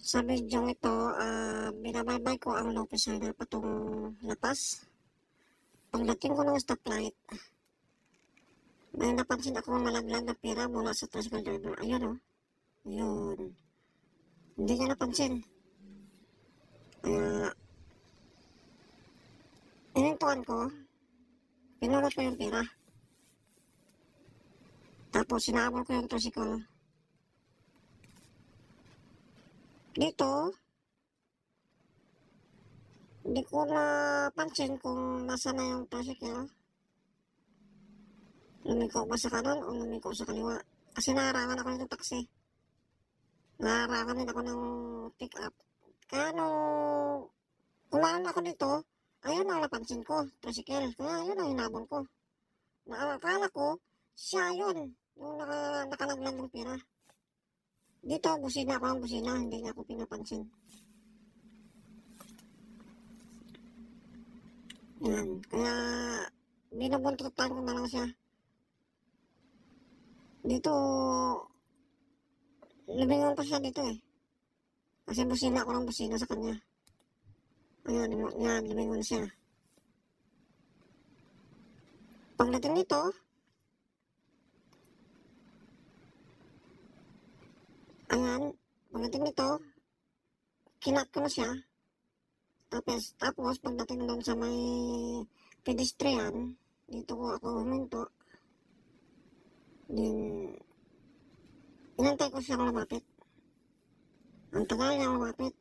Sa bidyong ito, binabaybay ko ang low pressure na patong lapas. Pagdating ko ng stoplight, may napansin akong malaglag na pera mula sa tricycle driver. Ayun o. Yun. Hindi niya napansin. Inintuan ko, pinulot ko yung pera. Tapos sinabol ko yung tricycle. Dito, hindi ko napansin kung nasa na yung tricycle. Lumiko ba sa kanan o lumiko sa kaliwa? Kasi naharangan ako ng taxi. Naharangan din ako ng pick-up. Kaya nung kumanan ako dito, ayun ang napansin ko, tricycle. Kaya ayun ang hinabol ko. Nakakala ko, siya yun, yung nakalaglag ng pera. Dito, busina ako ang busina, hindi niya ako pinapansin. Yan, kaya binubuntutan ko na lang siya. Dito, lumingon pa siya dito eh. Kasi busina ako ng busina sa kanya. Ayan, yan, lumingon siya. Pagdating dito, ayan, pagdating dito, kinat ko na siya. Tapos pagdating doon sa may pedestrian, dito ko ako huminto. Din, inantay ko siya lumapit. Ang tagal niya lumapit.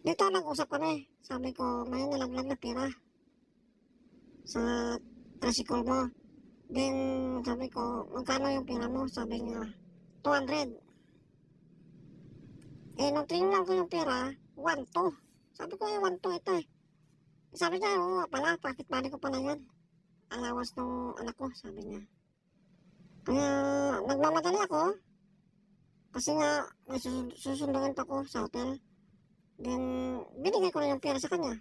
Dito nag-usap kami. Sabi ko, may nalaglag na pera sa tricycle mo. Then, sabi ko, magkano yung pera mo? Sabi niya, 200. Nung tinignan ko yung pera, 1-2. Sabi ko, 1-2 ito eh. Sabi niya, oo pala, pocket money ko pala yan. Alawas ng anak ko, sabi niya. Kaya, nagmamadali ako. Kasi nga, may susunduin pa ko sa hotel. Then, binigay ko na yung pera sa kanya.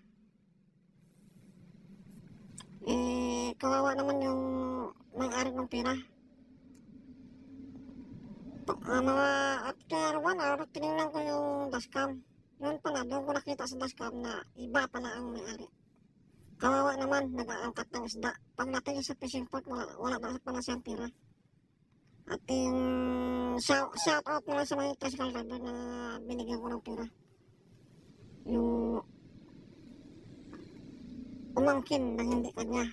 Kawawa naman yung may-ari ng pera. Mga after 1 hour, tinignan ko yung dashcam. Yun pala, doon ko nakita sa dashcam na iba pala ang may-ari. Kawawa naman, nag-aangkat ng isda. Pagdating sa fishing port, wala na pala siyang pera. At yung shout out mula sa mga tricycle driver na binigyan ko ng pera. Yung umangkin na hindi kanya.